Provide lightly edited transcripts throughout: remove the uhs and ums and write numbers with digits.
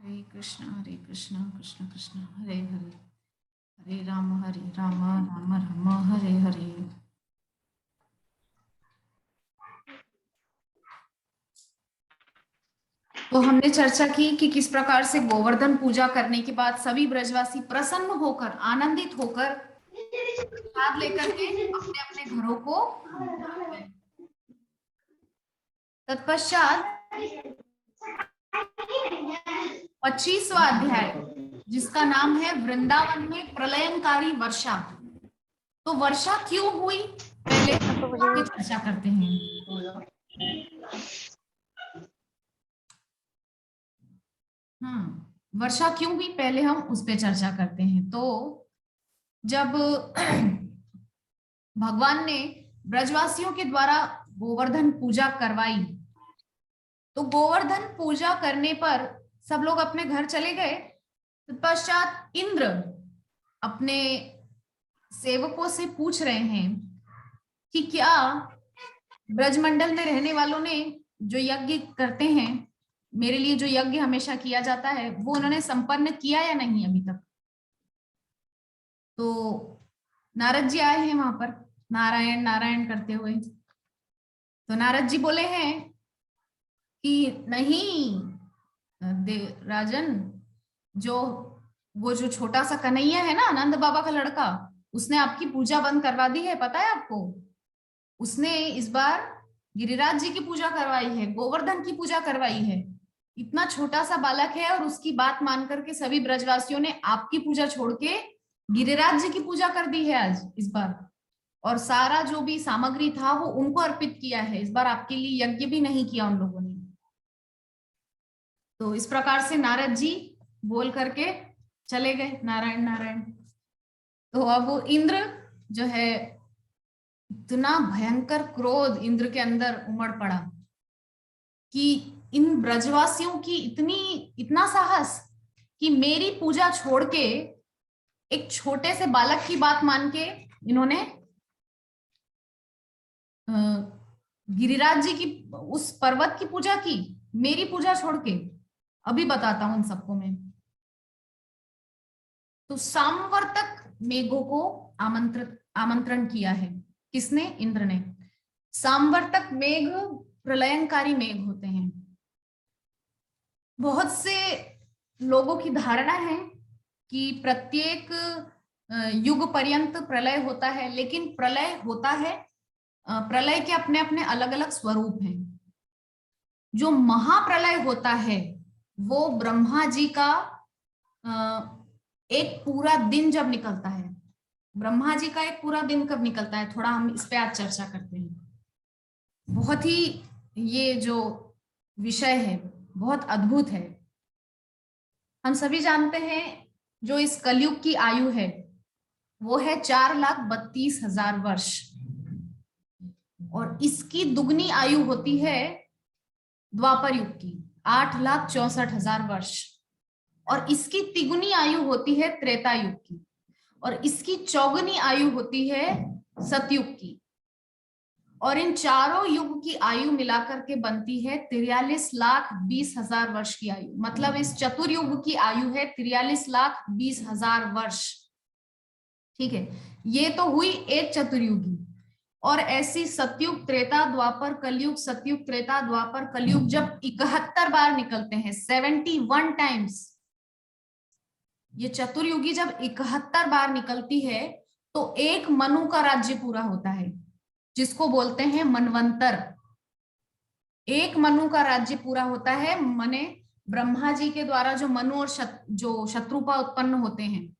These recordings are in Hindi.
हरे कृष्णा कृष्ण कृष्ण हरे हरे, हरे राम राम राम हरे हरे। तो हमने चर्चा की कि किस प्रकार से गोवर्धन पूजा करने के बाद सभी ब्रजवासी प्रसन्न होकर, आनंदित होकर प्रसाद लेकर के अपने अपने घरों को गए। तत्पश्चात 25वां अध्याय, जिसका नाम है वृंदावन में प्रलयंकारी वर्षा। तो वर्षा क्यों हुई, पहले आगे चर्चा करते हैं। वर्षा क्यों हुई, पहले हम उस पे चर्चा करते हैं। तो जब भगवान ने ब्रजवासियों के द्वारा गोवर्धन पूजा करवाई, तो गोवर्धन पूजा करने पर सब लोग अपने घर चले गए। तत्पश्चात इंद्र अपने सेवकों से पूछ रहे हैं कि क्या ब्रजमंडल में रहने वालों ने जो यज्ञ करते हैं, मेरे लिए जो यज्ञ हमेशा किया जाता है, वो उन्होंने संपन्न किया या नहीं अभी तक। तो नारद जी आए हैं वहां पर नारायण नारायण करते हुए। तो नारद जी बोले हैं कि नहीं राजन, जो वो जो छोटा सा कन्हैया है ना, आनंद बाबा का लड़का, उसने आपकी पूजा बंद करवा दी है, पता है आपको। उसने इस बार गिरिराज जी की पूजा करवाई है, गोवर्धन की पूजा करवाई है। इतना छोटा सा बालक है और उसकी बात मान करके सभी ब्रजवासियों ने आपकी पूजा छोड़ के गिरिराज जी की पूजा कर दी है आज इस बार। और सारा जो भी सामग्री था वो उनको अर्पित किया है, इस बार आपके लिए यज्ञ भी नहीं किया उन लोगों ने। तो इस प्रकार से नारद जी बोल करके चले गए, नारायण नारायण। तो अब वो इंद्र जो है, इतना भयंकर क्रोध इंद्र के अंदर उमड़ पड़ा कि इन ब्रजवासियों की इतना साहस कि मेरी पूजा छोड़ के एक छोटे से बालक की बात मान के इन्होंने गिरिराज जी की उस पर्वत की पूजा की, मेरी पूजा छोड़ के। अभी बताता हूं इन सबको मैं। तो सामवर्तक मेघों को आमंत्रण किया है। किसने? इंद्र ने। सामवर्तक मेघ प्रलयंकारी मेघ होते हैं। बहुत से लोगों की धारणा है कि प्रत्येक युग पर्यंत प्रलय होता है, लेकिन प्रलय होता है, प्रलय के अपने अपने अलग अलग स्वरूप हैं। जो महाप्रलय होता है वो ब्रह्मा जी का एक पूरा दिन जब निकलता है। ब्रह्मा जी का एक पूरा दिन कब निकलता है, थोड़ा हम इस पे आज चर्चा करते हैं। बहुत ही ये जो विषय है बहुत अद्भुत है। हम सभी जानते हैं जो इस कलयुग की आयु है वो है 4,32,000 वर्ष, और इसकी दुगनी आयु होती है द्वापर युग की 8,64,000 वर्ष, और इसकी तिगुनी आयु होती है त्रेता युग की, और इसकी चौगुनी आयु होती है सतयुग की। और इन चारों युग की आयु मिलाकर के बनती है 43,20,000 वर्ष की आयु। मतलब इस चतुर्युग की आयु है 43,20,000 वर्ष। ठीक है, ये तो हुई एक चतुर्युगी। और ऐसी सतयुग त्रेता द्वापर कलयुग, सतयुग त्रेता द्वापर कलयुग जब 71 बार निकलते हैं, 71 टाइम्स, ये चतुर्युगी जब 71 बार निकलती है तो एक मनु का राज्य पूरा होता है, जिसको बोलते हैं मनवंतर। एक मनु का राज्य पूरा होता है, माने ब्रह्मा जी के द्वारा जो मनु और जो शत्रुपा उत्पन्न होते हैं,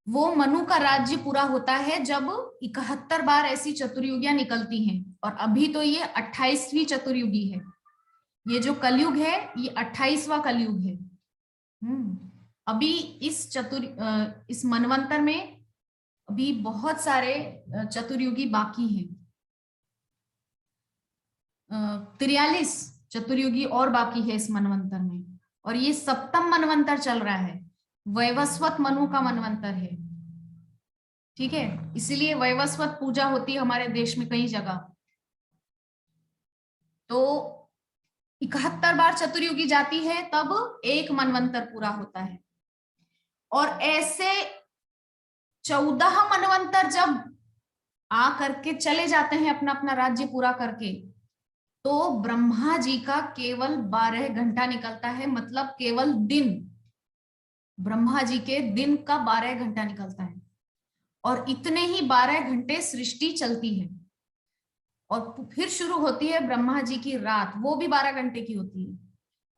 वो मनु का राज्य पूरा होता है जब 71 बार ऐसी चतुर्युगियां निकलती हैं। और अभी तो ये 28वीं चतुर्युगी है। ये जो कलयुग है ये 28वां कलयुग है। अभी इस मनवंतर में अभी बहुत सारे चतुर्युगी बाकी हैं। 43 चतुर्युगी और बाकी है इस मनवंतर में, और ये सप्तम मनवंतर चल रहा है। वैवस्वत मनु का मनवंतर है। ठीक है, इसीलिए वैवस्वत पूजा होती है हमारे देश में कई जगह। तो 71 बार चतुर्युगी जाती है तब एक मनवंतर पूरा होता है। और ऐसे 14 मनवंतर जब आ करके चले जाते हैं अपना अपना राज्य पूरा करके, तो ब्रह्मा जी का केवल 12 घंटा निकलता है, मतलब केवल दिन, ब्रह्मा जी के दिन का 12 घंटा निकलता है। और इतने ही 12 घंटे सृष्टि चलती है, और फिर शुरू होती है ब्रह्मा जी की रात, वो भी 12 घंटे की होती है।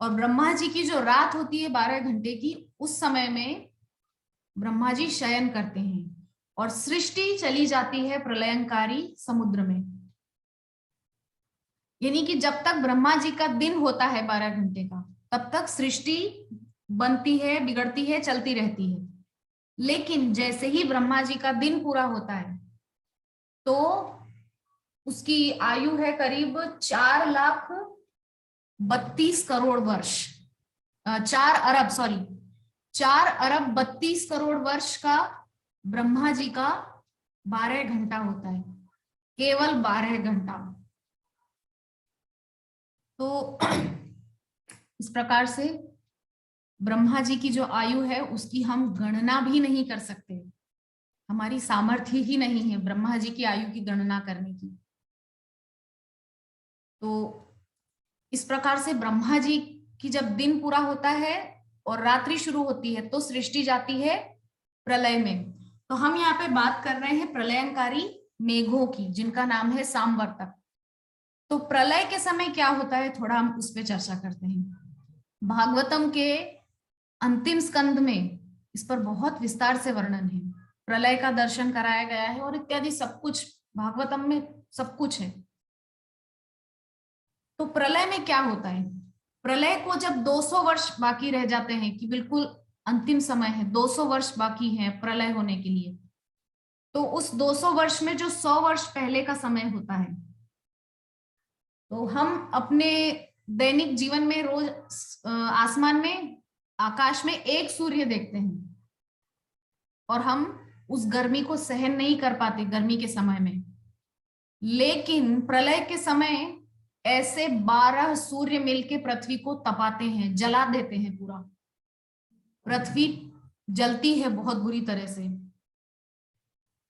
और ब्रह्मा जी की जो रात होती है 12 घंटे की, उस समय में ब्रह्मा जी शयन करते हैं और सृष्टि चली जाती है प्रलयंकारी समुद्र में। यानी कि जब तक ब्रह्मा जी का दिन होता है 12 घंटे का, तब तक सृष्टि बनती है, बिगड़ती है, चलती रहती है। लेकिन जैसे ही ब्रह्मा जी का दिन पूरा होता है, तो उसकी आयु है करीब 4,32 करोड़ वर्ष, 4 अरब वर्ष का ब्रह्मा जी का 12 घंटा होता है, केवल 12 घंटा। तो इस प्रकार से ब्रह्मा जी की जो आयु है उसकी हम गणना भी नहीं कर सकते, हमारी सामर्थ्य ही नहीं है ब्रह्मा जी की आयु की गणना करने की। तो इस प्रकार से ब्रह्मा जी की जब दिन पूरा होता है और रात्रि शुरू होती है, तो सृष्टि जाती है प्रलय में। तो हम यहाँ पे बात कर रहे हैं प्रलयंकारी मेघों की, जिनका नाम है सामवर्तक। तो प्रलय के समय क्या होता है, थोड़ा हम उस पर चर्चा करते हैं। भागवतम के अंतिम स्कंद में इस पर बहुत विस्तार से वर्णन है, प्रलय का दर्शन कराया गया है और इत्यादि सब कुछ भागवतम में सब कुछ है। तो प्रलय में क्या होता है, प्रलय को जब 200 वर्ष बाकी रह जाते हैं, कि बिल्कुल अंतिम समय है, 200 वर्ष बाकी है प्रलय होने के लिए, तो उस 200 वर्ष में जो 100 वर्ष पहले का समय होता है, तो हम अपने दैनिक जीवन में रोज आसमान में, आकाश में एक सूर्य देखते हैं और हम उस गर्मी को सहन नहीं कर पाते गर्मी के समय में। लेकिन प्रलय के समय ऐसे 12 सूर्य मिलके पृथ्वी को तपाते हैं, जला देते हैं, पूरा पृथ्वी जलती है बहुत बुरी तरह से।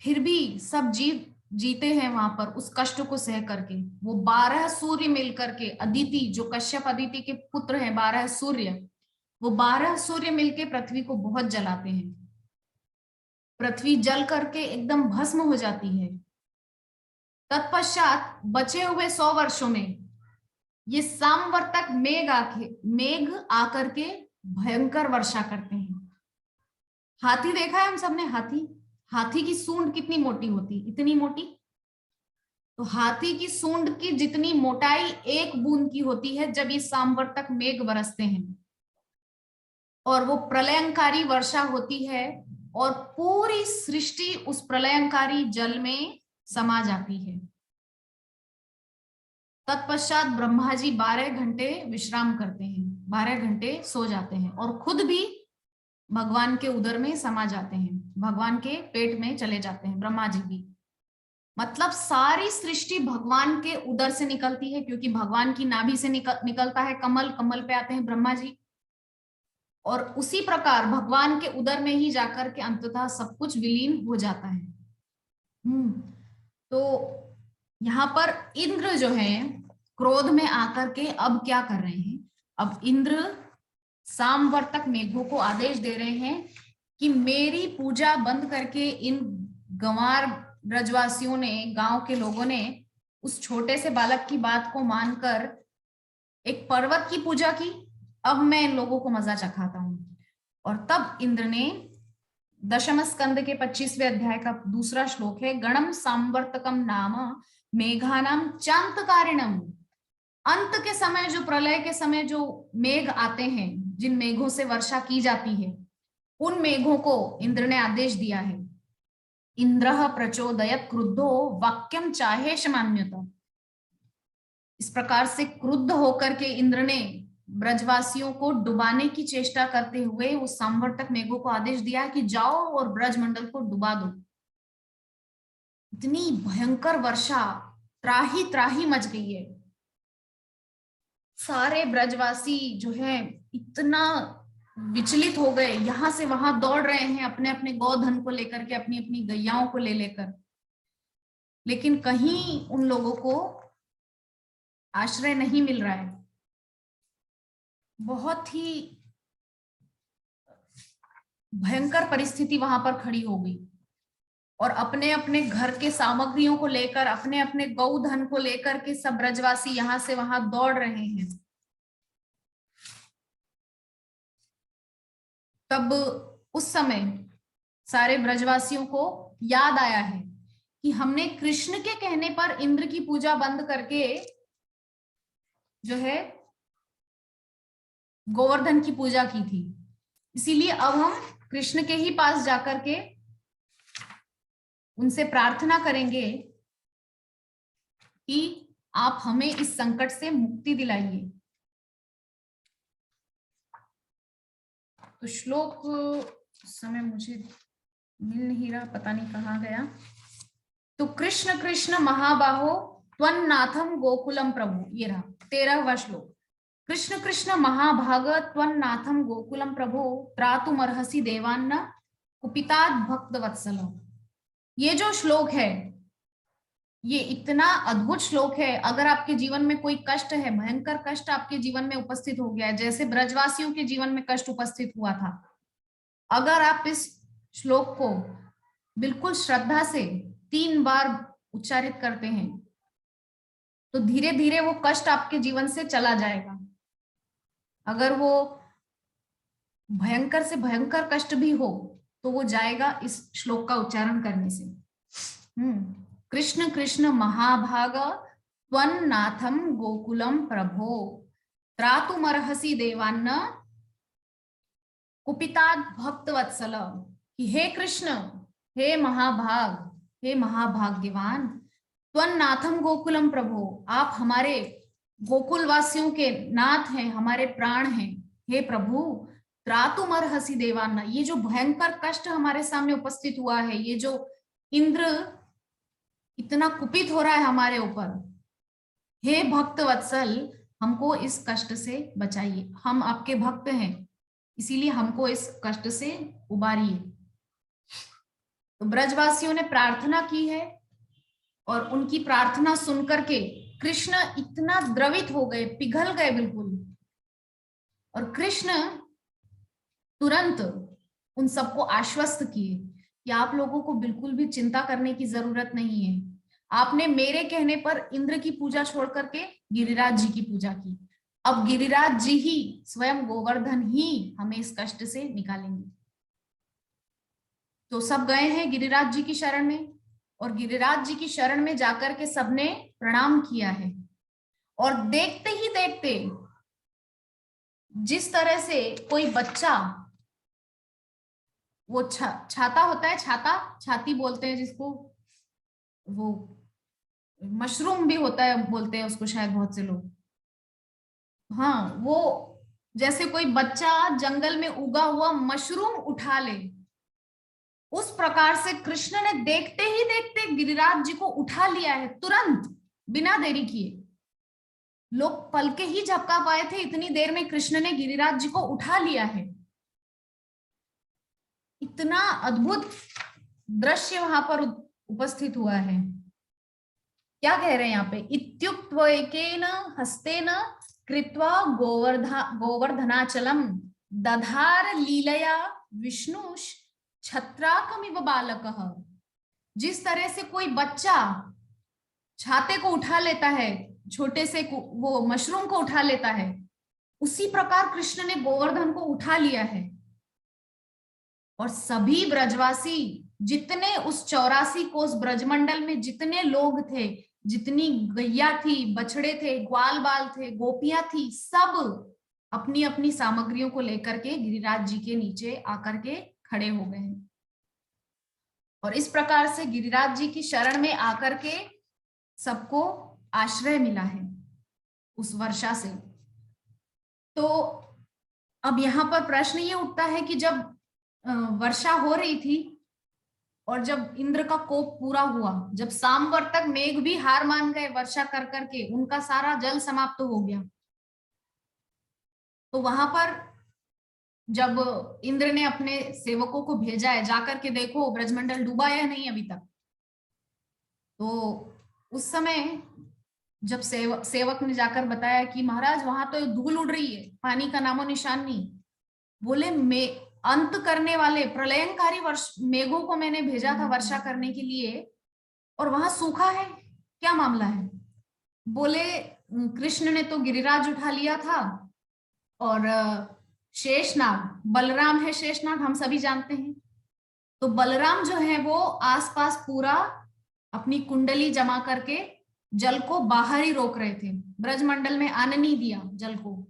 फिर भी सब जीते हैं वहां पर उस कष्ट को सह करके। वो 12 सूर्य मिलकर के, अदिति जो कश्यप अदिति के पुत्र हैं 12 सूर्य, वो 12 सूर्य मिलके पृथ्वी को बहुत जलाते हैं, पृथ्वी जल करके एकदम भस्म हो जाती है। तत्पश्चात बचे हुए 100 वर्षों में ये सामवर्तक मेघ आकर के भयंकर वर्षा करते हैं। हाथी देखा है हम सबने, हाथी, हाथी की सूंड कितनी मोटी होती, इतनी मोटी। तो हाथी की सूंड की जितनी मोटाई एक बूंद की होती है जब ये सामवर्तक मेघ बरसते हैं, और वो प्रलयंकारी वर्षा होती है और पूरी सृष्टि उस प्रलयंकारी जल में समा जाती है। तत्पश्चात ब्रह्मा जी 12 घंटे विश्राम करते हैं, 12 घंटे सो जाते हैं और खुद भी भगवान के उदर में समा जाते हैं, भगवान के पेट में चले जाते हैं ब्रह्मा जी भी। मतलब सारी सृष्टि भगवान के उदर से निकलती है, क्योंकि भगवान की नाभि से निकलता है कमल, कमल पे आते हैं ब्रह्मा जी, और उसी प्रकार भगवान के उदर में ही जाकर के अंततः सब कुछ विलीन हो जाता है। तो यहाँ पर इंद्र जो है क्रोध में आकर के अब क्या कर रहे हैं, अब इंद्र सामवर्तक मेघों को आदेश दे रहे हैं कि मेरी पूजा बंद करके इन गंवार ब्रजवासियों ने, गांव के लोगों ने उस छोटे से बालक की बात को मानकर एक पर्वत की पूजा की, अब मैं इन लोगों को मजा चखाता हूं। और तब इंद्र ने दशम स्कंद के 25वें अध्याय का दूसरा श्लोक है, गणम सांवर्तकम नाम मेघानाम चांतकारिणम। अंत के समय, जो प्रलय के समय जो मेघ आते हैं, जिन मेघों से वर्षा की जाती है, उन मेघों को इंद्र ने आदेश दिया है, इंद्र प्रचोदयत क्रुद्धो वाक्यम चाहे शमान्यता। इस प्रकार से क्रुद्ध होकर के इंद्र ने ब्रजवासियों को डुबाने की चेष्टा करते हुए उस संवर्तक मेघों को आदेश दिया कि जाओ और ब्रजमंडल को डुबा दो। इतनी भयंकर वर्षा, त्राही त्राही मच गई है। सारे ब्रजवासी जो है इतना विचलित हो गए, यहां से वहां दौड़ रहे हैं अपने अपने गोधन को लेकर के, अपनी अपनी गैयाओं को ले लेकर, लेकिन कहीं उन लोगों को आश्रय नहीं मिल रहा है। बहुत ही भयंकर परिस्थिति वहां पर खड़ी हो गई और अपने अपने घर के सामग्रियों को लेकर, अपने अपने गौधन को लेकर के सब ब्रजवासी यहां से वहां दौड़ रहे हैं। तब उस समय सारे ब्रजवासियों को याद आया है कि हमने कृष्ण के कहने पर इंद्र की पूजा बंद करके जो है गोवर्धन की पूजा की थी, इसीलिए अब हम कृष्ण के ही पास जाकर के उनसे प्रार्थना करेंगे कि आप हमें इस संकट से मुक्ति दिलाइए। तो श्लोक समय मुझे मिल नहीं रहा, पता नहीं कहाँ गया। तो कृष्ण कृष्ण महाबाहो त्वन्नाथम गोकुलम प्रभु, ये रहा 13वां श्लोक। कृष्ण कृष्ण महाभाग त्वन्नाथम गोकुलम प्रभु त्रातुमर्हसि देवान्न कुपितात् भक्त वत्सल। ये जो श्लोक है ये इतना अद्भुत श्लोक है। अगर आपके जीवन में कोई कष्ट है, भयंकर कष्ट आपके जीवन में उपस्थित हो गया है, जैसे ब्रजवासियों के जीवन में कष्ट उपस्थित हुआ था, अगर आप इस श्लोक को बिल्कुल श्रद्धा से 3 बार उच्चारित करते हैं तो धीरे धीरे वो कष्ट आपके जीवन से चला जाएगा। अगर वो भयंकर से भयंकर कष्ट भी हो तो वो जाएगा इस श्लोक का उच्चारण करने से। कृष्ण कृष्ण महाभाग त्वन्नाथम गोकुलम प्रभो त्रातुमर्हसि देवान्न कुपितात् भक्त वत्सल। हे कृष्ण, हे महाभाग, हे महाभाग्यवान, त्वन्नाथम गोकुलम प्रभो, आप हमारे गोकुल वासियों के नाथ हैं, हमारे प्राण हैं। हे प्रभु, त्रातुमर्हसि देवान्न, ये जो भयंकर कष्ट हमारे सामने उपस्थित हुआ है, ये जो इंद्र इतना कुपित हो रहा है हमारे ऊपर, हे भक्त वत्सल, हमको इस कष्ट से बचाइए। हम आपके भक्त हैं, इसीलिए हमको इस कष्ट से उबारिए। तो ब्रजवासियों ने प्रार्थना की है और उनकी प्रार्थना सुनकर के कृष्ण इतना द्रवित हो गए, पिघल गए बिल्कुल, और कृष्ण तुरंत उन सबको आश्वस्त किए कि आप लोगों को बिल्कुल भी चिंता करने की जरूरत नहीं है। आपने मेरे कहने पर इंद्र की पूजा छोड़ करके गिरिराज जी की पूजा की। अब गिरिराज जी ही, स्वयं गोवर्धन ही हमें इस कष्ट से निकालेंगे। तो सब गए हैं गिरिराज जी की शरण में और गिरिराज जी की शरण में जाकर के सबने प्रणाम किया है। और देखते ही देखते जिस तरह से कोई बच्चा, वो छाता होता है, छाती बोलते हैं जिसको, वो मशरूम भी होता है बोलते हैं उसको शायद बहुत से लोग, हाँ, वो जैसे कोई बच्चा जंगल में उगा हुआ मशरूम उठा ले, उस प्रकार से कृष्ण ने देखते ही देखते गिरिराज जी को उठा लिया है, तुरंत, बिना देरी किए। लोग पलके ही झपका पाए थे, इतनी देर में कृष्ण ने गिरिराज जी को उठा लिया है। इतना अद्भुत दृश्य वहां पर उपस्थित हुआ है। क्या कह रहे हैं यहाँ पे, इत्युक्त्वैकेन हस्तेन कृत्वा गोवर्धनाचलम दधार लीलया विष्णुश छत्राकमिव बालकः। जिस तरह से कोई बच्चा छाते को उठा लेता है, छोटे से वो मशरूम को उठा लेता है, उसी प्रकार कृष्ण ने गोवर्धन को उठा लिया है। और सभी ब्रजवासी, जितने उस 84 कोस ब्रजमंडल में जितने लोग थे, जितनी गैया थी, बछड़े थे, ग्वाल बाल थे, गोपियां थी, सब अपनी अपनी सामग्रियों को लेकर के गिरिराज जी के नीचे आकर के खड़े हो गए हैं। और इस प्रकार से गिरिराज जी की शरण में आकर के सबको आश्रय मिला है उस वर्षा से। तो अब यहाँ पर प्रश्न ये उठता है कि जब वर्षा हो रही थी और जब इंद्र का कोप पूरा हुआ, जब सांबर तक मेघ भी हार मान गए वर्षा कर करके, उनका सारा जल समाप्त हो गया, तो वहां पर जब इंद्र ने अपने सेवकों को भेजा है जाकर के देखो ब्रजमंडल डूबा है या नहीं अभी तक, तो उस समय जब सेवक ने जाकर बताया कि महाराज वहां तो धूल उड़ रही है, पानी का नामो निशान नहीं। बोले अंत करने वाले प्रलयंकारी मेघों को मैंने भेजा था वर्षा करने के लिए, और वहां सूखा है, क्या मामला है? बोले कृष्ण ने तो गिरिराज उठा लिया था, और शेषनाग, बलराम है शेषनाग, हम सभी जानते हैं। तो बलराम जो है वो आसपास पूरा अपनी कुंडली जमा करके जल को बाहर ही रोक रहे थे, ब्रजमंडल में आने नहीं दिया जल को।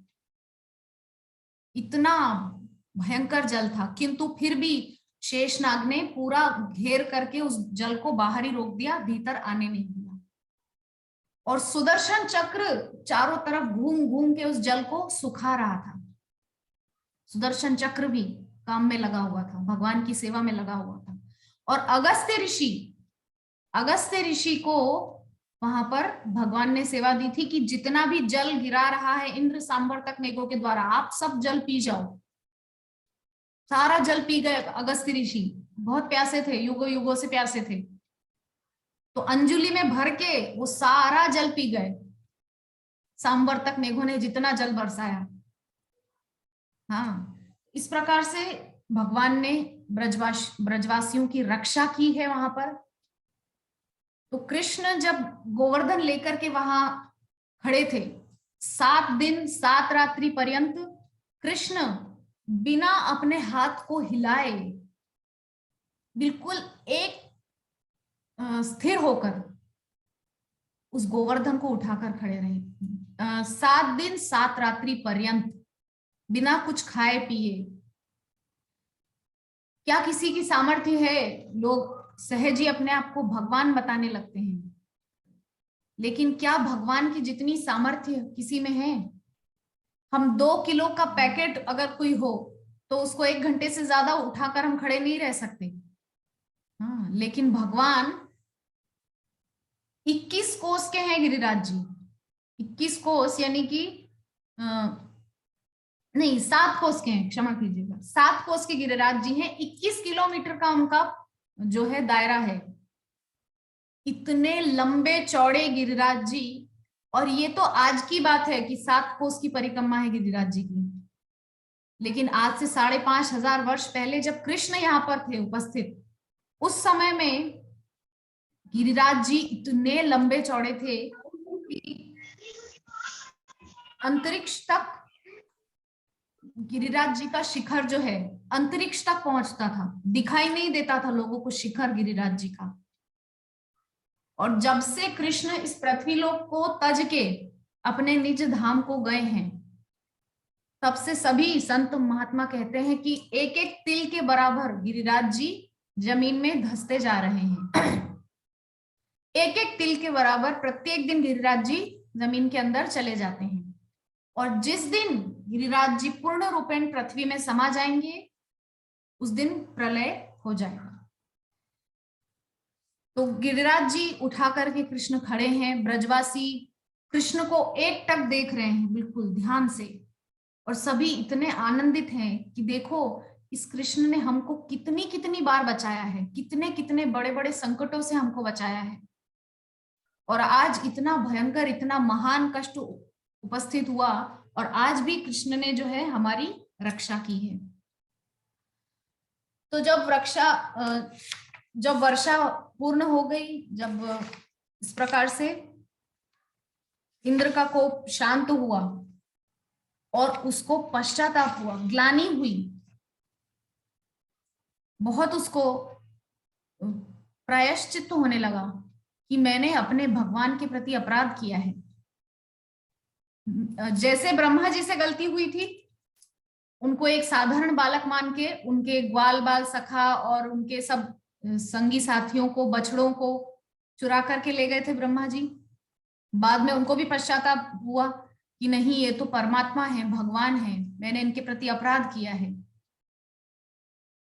इतना भयंकर जल था, किंतु फिर भी शेषनाग ने पूरा घेर करके उस जल को बाहर ही रोक दिया, भीतर आने नहीं दिया। और सुदर्शन चक्र चारों तरफ घूम घूम के उस जल को सुखा रहा था। सुदर्शन चक्र भी काम में लगा हुआ था, भगवान की सेवा में लगा हुआ था। और अगस्त्य ऋषि को वहां पर भगवान ने सेवा दी थी कि जितना भी जल गिरा रहा है इंद्र सांवर्तक मेघों के द्वारा, आप सब जल पी जाओ। सारा जल पी गए अगस्त्य ऋषि, बहुत प्यासे थे, युगों युगों से प्यासे थे। तो अंजुलि में भर के वो सारा जल पी गए, सांवर्तक मेघों ने जितना जल बरसाया। हाँ, इस प्रकार से भगवान ने ब्रजवासियों की रक्षा की है वहां पर। तो कृष्ण जब गोवर्धन लेकर के वहां खड़े थे, 7 दिन 7 रात्रि पर्यंत कृष्ण बिना अपने हाथ को हिलाए बिल्कुल एक स्थिर होकर उस गोवर्धन को उठाकर खड़े रहे, 7 दिन 7 रात्रि पर्यंत बिना कुछ खाए पिए। क्या किसी की सामर्थ्य है? लोग सहज ही अपने आप को भगवान बताने लगते हैं, लेकिन क्या भगवान की जितनी सामर्थ्य किसी में है? हम 2 किलो का पैकेट अगर कोई हो तो उसको 1 घंटे से ज्यादा उठाकर हम खड़े नहीं रह सकते। हाँ, लेकिन भगवान 21 कोस के हैं गिरिराज जी। 21 कोस यानी कि नहीं 7 कोस के हैं, क्षमा कीजिएगा, 7 कोस के गिरिराज जी हैं। 21 किलोमीटर का उनका जो है दायरा है। इतने लंबे चौड़े गिरिराज जी, और ये तो आज की बात है कि 7 कोस की परिक्रमा है गिरिराज जी की, लेकिन आज से 5,500 वर्ष पहले जब कृष्ण यहाँ पर थे उपस्थित, उस समय में गिरिराज जी इतने लंबे चौड़े थे कि अंतरिक्ष तक गिरिराज जी का शिखर जो है अंतरिक्ष तक पहुंचता था, दिखाई नहीं देता था लोगों को शिखर गिरिराज जी का। और जब से कृष्ण इस पृथ्वी लोक को तज के अपने निज धाम को गए हैं, तब से सभी संत महात्मा कहते हैं कि एक एक तिल के बराबर गिरिराज जी जमीन में धंसते जा रहे हैं। एक एक तिल के बराबर प्रत्येक दिन गिरिराज जी जमीन के अंदर चले जाते हैं। और जिस दिन गिरिराज जी पूर्ण रूपेण पृथ्वी में समा जाएंगे, उस दिन प्रलय हो जाएगा। तो गिरिराज जी उठा करके कृष्ण खड़े हैं, ब्रजवासी कृष्ण को एकटक देख रहे हैं बिल्कुल ध्यान से, और सभी इतने आनंदित हैं कि देखो इस कृष्ण ने हमको कितनी कितनी बार बचाया है, कितने कितने बड़े बड़े संकटों से हमको बचाया है, और आज इतना भयंकर इतना महान कष्ट उपस्थित हुआ, और आज भी कृष्ण ने जो है हमारी रक्षा की है। तो जब वर्षा पूर्ण हो गई, जब इस प्रकार से इंद्र का कोप शांत हुआ और उसको पश्चाताप हुआ, ग्लानि हुई, बहुत उसको प्रायश्चित होने लगा कि मैंने अपने भगवान के प्रति अपराध किया है। जैसे ब्रह्मा जी से गलती हुई थी, उनको एक साधारण बालक मान के उनके ग्वाल बाल सखा और उनके सब संगी साथियों को, बछड़ों को चुरा करके ले गए थे ब्रह्मा जी। बाद में उनको भी पश्चाताप हुआ कि नहीं, ये तो परमात्मा है, भगवान है, मैंने इनके प्रति अपराध किया है।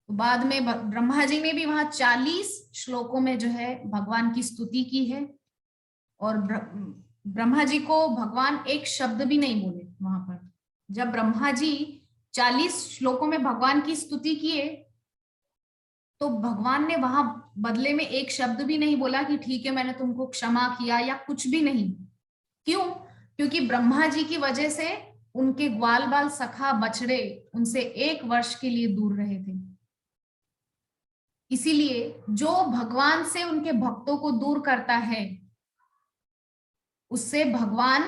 तो बाद में ब्रह्मा जी ने भी वहां 40 श्लोकों में जो है भगवान की स्तुति की है, और ब्रह्मा जी को भगवान एक शब्द भी नहीं बोले वहां पर, जब ब्रह्मा जी 40 श्लोकों में भगवान की स्तुति किए, तो भगवान ने वहां बदले में एक शब्द भी नहीं बोला कि ठीक है मैंने तुमको क्षमा किया, या कुछ भी नहीं। क्यों? क्योंकि ब्रह्मा जी की वजह से उनके ग्वाल बाल सखा बछड़े उनसे 1 वर्ष के लिए दूर रहे थे। इसीलिए जो भगवान से उनके भक्तों को दूर करता है, उससे भगवान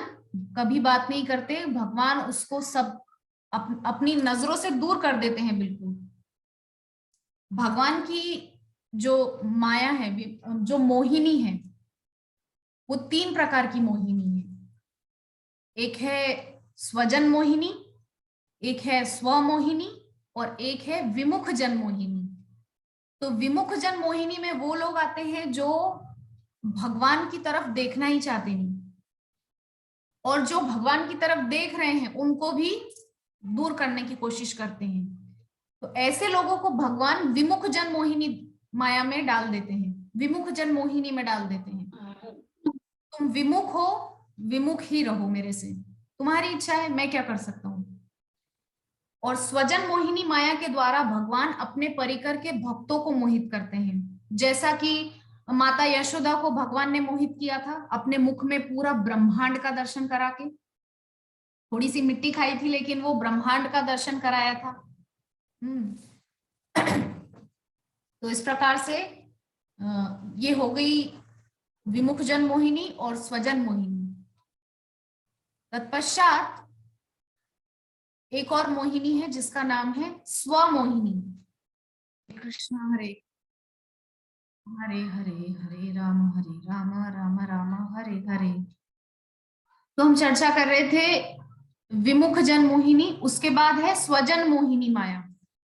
कभी बात नहीं करते, भगवान उसको सब अपनी नजरों से दूर कर देते हैं बिल्कुल। भगवान की जो माया है, जो मोहिनी है, वो 3 प्रकार की मोहिनी है। एक है स्वजन मोहिनी, एक है स्व मोहिनी, और एक है विमुख जन मोहिनी। तो विमुख जन मोहिनी में वो लोग आते हैं जो भगवान की तरफ देखना ही चाहते नहीं, और जो भगवान की तरफ देख रहे हैं उनको भी दूर करने की कोशिश करते हैं। तो ऐसे लोगों को भगवान विमुख जन मोहिनी माया में डाल देते हैं, विमुख जन मोहिनी में डाल देते हैं। तुम विमुख हो, विमुख ही रहो मेरे से, तुम्हारी इच्छा है, मैं क्या कर सकता हूं। और स्वजन मोहिनी माया के द्वारा भगवान अपने परिकर के भक्तों को मोहित करते हैं। जैसा कि माता यशोदा को भगवान ने मोहित किया था, अपने मुख में पूरा ब्रह्मांड का दर्शन करा के। थोड़ी सी मिट्टी खाई थी लेकिन वो ब्रह्मांड का दर्शन कराया था। तो इस प्रकार से ये हो गई विमुख जन मोहिनी और स्वजन मोहिनी। तत्पश्चात एक और मोहिनी है जिसका नाम है स्व मोहिनी। कृष्ण हरे हरे हरे, हरे राम राम राम हरे हरे। तो हम चर्चा कर रहे थे विमुख जन मोहिनी, उसके बाद है स्वजन मोहिनी माया।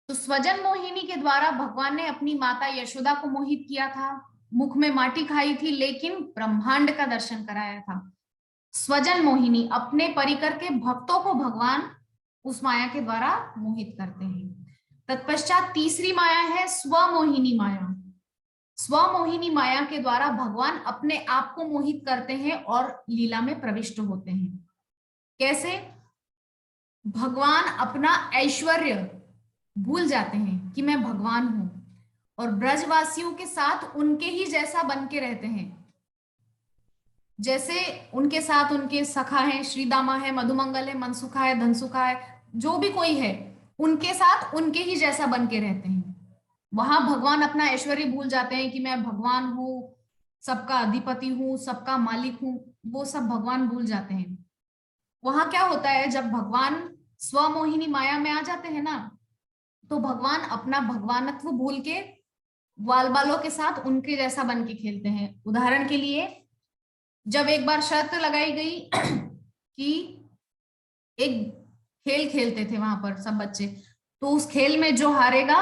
तो स्वजन मोहिनी के द्वारा भगवान ने अपनी माता यशोदा को मोहित किया था, मुख में माटी खाई थी लेकिन ब्रह्मांड का दर्शन कराया था। स्वजन मोहिनी, अपने परिकर के भक्तों को भगवान उस माया के द्वारा मोहित करते हैं। तत्पश्चात तीसरी माया है स्वमोहिनी माया। स्वमोहिनी माया के द्वारा भगवान अपने आप को मोहित करते हैं और लीला में प्रविष्ट होते हैं। कैसे? भगवान अपना ऐश्वर्य भूल जाते हैं कि मैं भगवान हूं, और ब्रजवासियों के साथ उनके ही जैसा बन के रहते हैं। जैसे उनके साथ उनके सखा है, श्रीदामा है, मधुमंगल है, मनसुखा है, धनसुखा है, जो भी कोई है उनके साथ उनके ही जैसा बन के रहते हैं। वहां भगवान अपना ऐश्वर्य भूल जाते हैं कि मैं भगवान हूं, सबका अधिपति हूं, सबका मालिक हूं, वो सब भगवान भूल जाते हैं। वहां क्या होता है, जब भगवान स्वमोहिनी माया में आ जाते हैं ना, तो भगवान अपना भगवानत्व भूल के ग्वाल बालों के साथ उनके जैसा बन के खेलते हैं। उदाहरण के लिए, जब एक बार शर्त लगाई गई कि एक खेल खेलते थे वहां पर सब बच्चे, तो उस खेल में जो हारेगा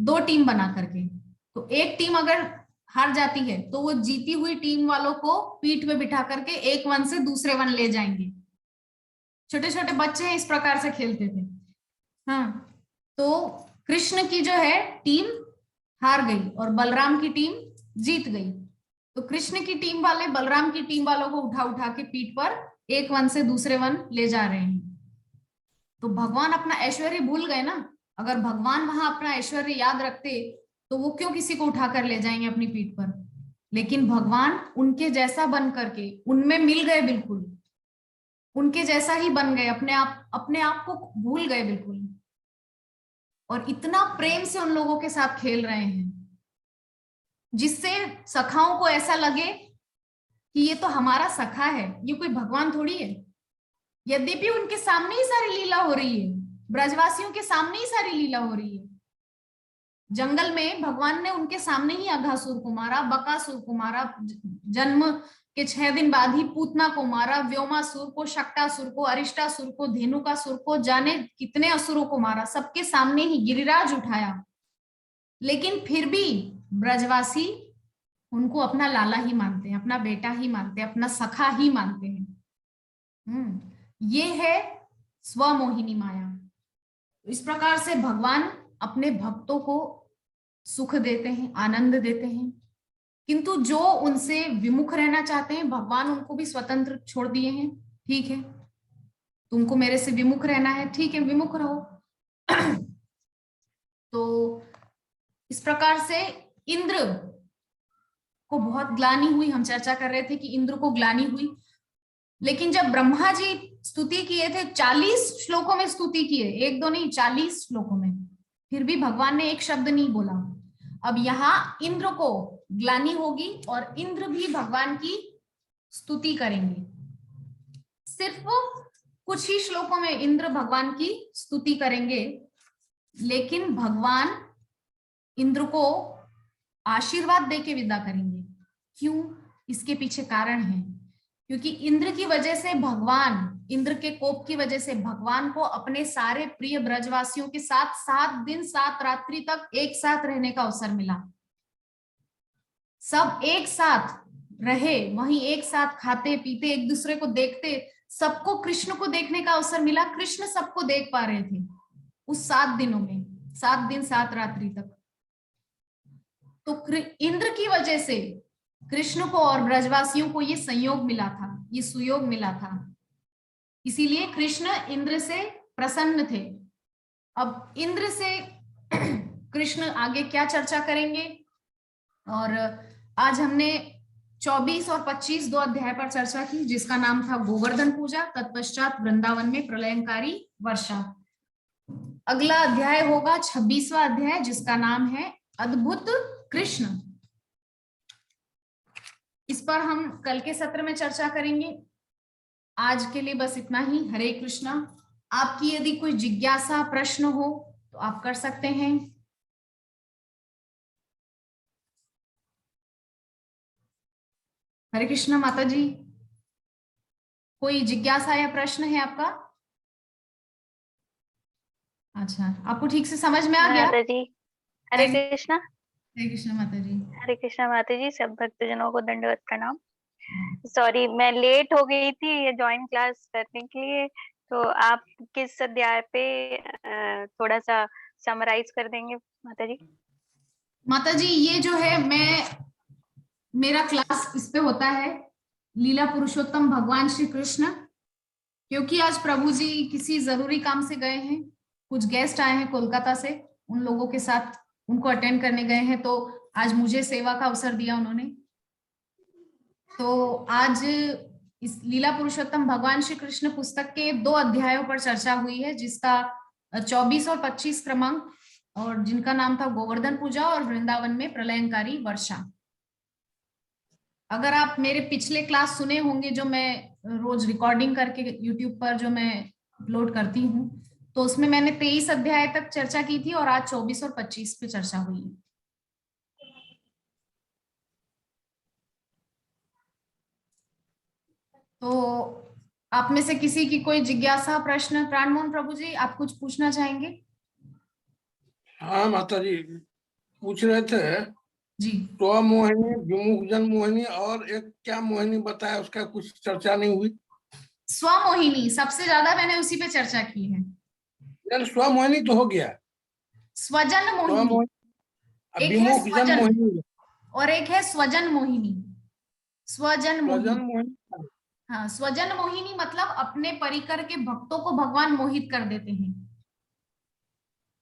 2 टीम बना करके, तो एक टीम अगर हार जाती है तो वो जीती हुई टीम वालों को पीठ पे बिठा करके एक वन से दूसरे वन ले जाएंगे। छोटे छोटे बच्चे हैं, इस प्रकार से खेलते थे। हाँ, तो कृष्ण की जो है टीम हार गई और बलराम की टीम जीत गई। तो कृष्ण की टीम वाले बलराम की टीम वालों को उठा उठा के पीठ पर एक वन से दूसरे वन ले जा रहे हैं। तो भगवान अपना ऐश्वर्य भूल गए ना। अगर भगवान वहां अपना ऐश्वर्य याद रखते तो वो क्यों किसी को उठा कर ले जाएंगे अपनी पीठ पर। लेकिन भगवान उनके जैसा बन करके उनमें मिल गए, बिल्कुल उनके जैसा ही बन गए, अपने आप को भूल गए बिल्कुल, और इतना प्रेम से उन लोगों के साथ खेल रहे हैं जिससे सखाओं को ऐसा लगे कि ये तो हमारा सखा है, ये कोई भगवान थोड़ी है। यद्यपि उनके सामने ही सारी लीला हो रही है, ब्रजवासियों के सामने ही सारी लीला हो रही है। जंगल में भगवान ने उनके सामने ही अघासुर को मारा, बकासुर को मारा, जन्म के 6 दिन बाद ही पूतना को मारा, व्योमासुर को, शक्टासुर को, अरिष्टासुर को, धेनुकासुर को, जाने कितने असुरों को मारा, सबके सामने ही गिरिराज उठाया। लेकिन फिर भी ब्रजवासी उनको अपना लाला ही मानते हैं, अपना बेटा ही मानते हैं, अपना सखा ही मानते हैं। ये है स्वमोहिनी माया। इस प्रकार से भगवान अपने भक्तों को सुख देते हैं, आनंद देते हैं, किंतु जो उनसे विमुख रहना चाहते हैं भगवान उनको भी स्वतंत्र छोड़ दिए हैं। ठीक है, तुमको मेरे से विमुख रहना है, ठीक है, विमुख रहो। तो इस प्रकार से इंद्र को बहुत ग्लानि हुई। हम चर्चा कर रहे थे कि इंद्र को ग्लानि हुई, लेकिन जब ब्रह्मा जी स्तुति किए थे, 40 श्लोकों में स्तुति किए, एक दो नहीं 40 श्लोकों में, फिर भी भगवान ने एक शब्द नहीं बोला। अब यहाँ इंद्र को ग्लानि होगी और इंद्र भी भगवान की स्तुति करेंगे। सिर्फ कुछ ही श्लोकों में इंद्र भगवान की स्तुति करेंगे, लेकिन भगवान इंद्र को आशीर्वाद देके विदा करेंगे। क्यों? इसके पीछे कारण है, क्योंकि इंद्र की वजह से भगवान, इंद्र के कोप की वजह से भगवान को अपने सारे प्रिय ब्रजवासियों के साथ 7 दिन 7 रात्रि तक एक साथ रहने का अवसर मिला। सब एक साथ रहे, वहीं एक साथ खाते पीते, एक दूसरे को देखते, सबको कृष्ण को देखने का अवसर मिला। कृष्ण सबको देख पा रहे थे उस 7 दिनों में, 7 दिन 7 रात्रि तक। तो इंद्र की वजह से कृष्ण को और ब्रजवासियों को ये संयोग मिला था, ये सुयोग मिला था। इसीलिए कृष्ण इंद्र से प्रसन्न थे। अब इंद्र से कृष्ण आगे क्या चर्चा करेंगे, और आज हमने 24 और 25 दो अध्याय पर चर्चा की, जिसका नाम था गोवर्धन पूजा, तत्पश्चात वृंदावन में प्रलयंकारी वर्षा। अगला अध्याय होगा 26वां अध्याय, जिसका नाम है अद्भुत कृष्ण। इस पर हम कल के सत्र में चर्चा करेंगे। आज के लिए बस इतना ही। हरे कृष्णा। आपकी यदि कोई जिज्ञासा प्रश्न हो तो आप कर सकते हैं। हरे कृष्णा माता जी, कोई जिज्ञासा या प्रश्न है आपका? अच्छा, आपको ठीक से समझ में आ गया? माता जी हरे कृष्णा। हरे कृष्णा माता जी। हरे कृष्णा माता जी, सब भक्तजनों को दंडवत प्रणाम। सॉरी मैं लेट हो गई थी ये ज्वाइन क्लास करने के लिए, तो आप किस अध्याय पे थोड़ा सा समराइज कर देंगे माता जी? माता जी ये जो है, मेरा क्लास इस पे होता है, लीला पुरुषोत्तम भगवान श्री कृष्ण। क्योंकि आज प्रभु जी किसी जरूरी काम से गए हैं, कुछ गेस्ट आए हैं कोलकाता से, उन लोगों के साथ उनको अटेंड करने गए हैं, तो आज मुझे सेवा का अवसर दिया उन्होंने। तो आज इस लीला पुरुषोत्तम भगवान श्री कृष्ण पुस्तक के 2 अध्यायों पर चर्चा हुई है, जिसका 24 और 25 क्रमांक, और जिनका नाम था गोवर्धन पूजा और वृंदावन में प्रलयंकारी वर्षा। अगर आप मेरे पिछले क्लास सुने होंगे, जो मैं रोज रिकॉर्डिंग करके यूट्यूब पर जो मैं अपलोड करती हूँ, तो उसमें मैंने 23 अध्याय तक चर्चा की थी और आज 24 और 25 पे चर्चा हुई है। तो आप में से किसी की कोई जिज्ञासा प्रश्न? प्राणमोहन प्रभु जी, आप कुछ पूछना चाहेंगे? हाँ माता जी, पूछ रहे थे जी। स्वमोहिनी, विमुख जन मोहिनी, और एक क्या मोहिनी बताया, उसका कुछ चर्चा नहीं हुई। स्वमोहिनी सबसे ज्यादा मैंने उसी पे चर्चा की है। स्वमोहिनी तो हो गया, स्वजन मोहिनी, एक है विमुख जन स्वजन मोहिनी और एक है स्वजन मोहिनी। स्वजन मोहिनी, मोहिनी। हाँ, स्वजन मोहिनी मतलब अपने परिकर के भक्तों को भगवान मोहित कर देते हैं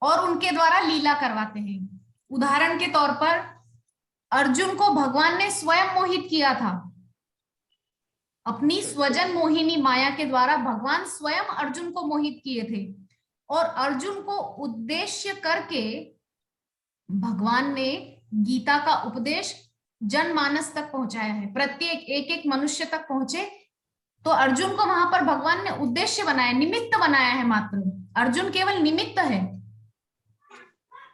और उनके द्वारा लीला करवाते हैं। उदाहरण के तौर पर अर्जुन को भगवान ने स्वयं मोहित किया था। अपनी स्वजन मोहिनी माया के द्वारा भगवान स्वयं अर्जुन को मोहित किए थे, और अर्जुन को उद्देश्य करके भगवान ने गीता का उपदेश जनमानस तक पहुंचाया है। प्रत्येक एक एक मनुष्य तक पहुंचे, तो अर्जुन को वहां पर भगवान ने उद्देश्य बनाया, निमित्त बनाया है। मात्र अर्जुन केवल निमित्त है।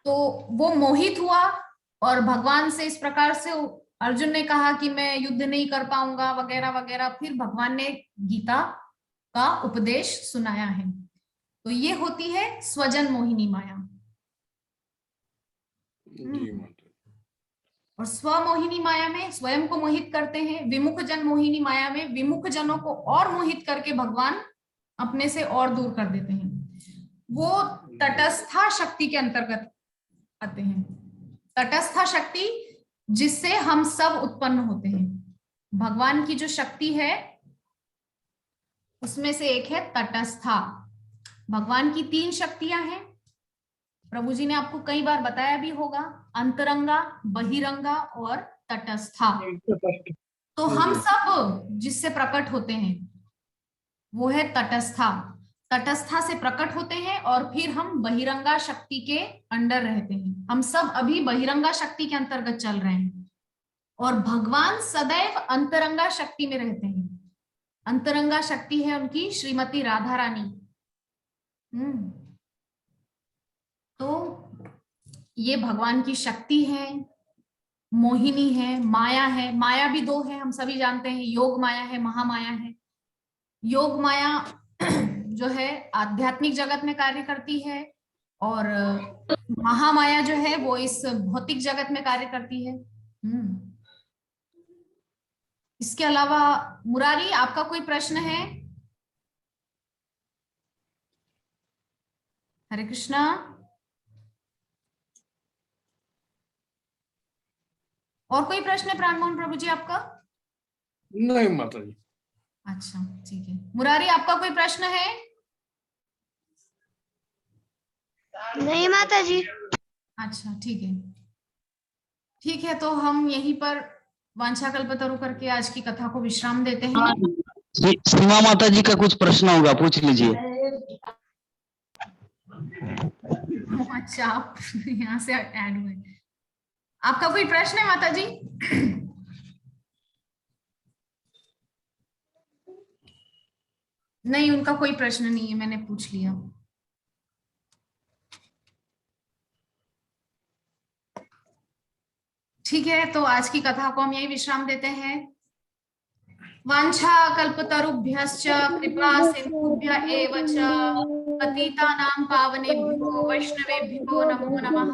तो वो मोहित हुआ और भगवान से इस प्रकार से अर्जुन ने कहा कि मैं युद्ध नहीं कर पाऊंगा वगैरह वगैरह। फिर भगवान ने गीता का उपदेश सुनाया है। तो ये होती है स्वजन मोहिनी माया। और स्वमोहिनी माया में स्वयं को मोहित करते हैं। विमुख जन मोहिनी माया में विमुख जनों को और मोहित करके भगवान अपने से और दूर कर देते हैं। वो तटस्था शक्ति के अंतर्गत आते हैं। तटस्था शक्ति जिससे हम सब उत्पन्न होते हैं। भगवान की जो शक्ति है उसमें से एक है तटस्था। भगवान की 3 शक्तियां हैं, प्रभु जी ने आपको कई बार बताया भी होगा, अंतरंगा, बहिरंगा और तटस्था। तो हम सब जिससे प्रकट होते हैं वो है तटस्था। तटस्था से प्रकट होते हैं और फिर हम बहिरंगा शक्ति के अंडर रहते हैं। हम सब अभी बहिरंगा शक्ति के अंतर्गत चल रहे हैं और भगवान सदैव अंतरंगा शक्ति में रहते हैं। अंतरंगा शक्ति है उनकी श्रीमती राधा रानी। तो ये भगवान की शक्ति है, मोहिनी है, माया है। माया भी 2 है, हम सभी जानते हैं, योग माया है, महामाया है। योग माया जो है आध्यात्मिक जगत में कार्य करती है और महामाया जो है वो इस भौतिक जगत में कार्य करती है। इसके अलावा मुरारी, आपका कोई प्रश्न है? हरे कृष्णा। और कोई प्रश्न है प्राणमोहन प्रभु जी आपका? नहीं माता जी। अच्छा ठीक है। मुरारी, आपका कोई प्रश्न है? नहीं माता जी। अच्छा ठीक है, ठीक है। तो हम यहीं पर वांछाकल्पतरु करके आज की कथा को विश्राम देते हैं। सीमा माता जी का कुछ प्रश्न होगा, पूछ लीजिए। अच्छा, आप यहाँ से ऐड हुए, आपका कोई प्रश्न है माता जी? नहीं, उनका कोई प्रश्न नहीं है, मैंने पूछ लिया। ठीक है, तो आज की कथा को हम यही विश्राम देते हैं। वांछा कल्पतरुभ्यश्च कृपा सिंधुभ्य एव च पतितानां पावनेभ्यो वैष्णवेभ्यो नमो नमः।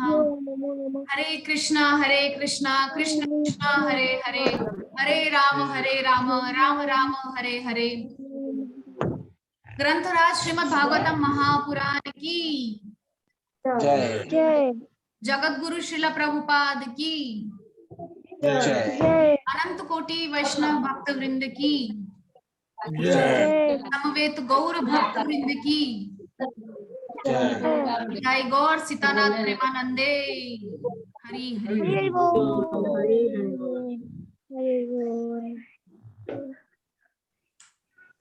हरे कृष्णा कृष्ण कृष्ण हरे हरे, हरे राम राम राम हरे हरे। ग्रंथराज श्रीमद् भागवतम महापुराण की जय। जगत गुरु श्रील प्रभुपाद की जय। अनंत कोटि वैष्णव भक्त वृंद की जय। समवेत गौर भक्त वृंद की जय। गौर सीतानाथ प्रेमानंदे। हरि हरि। हरि बोल। हरि बोल।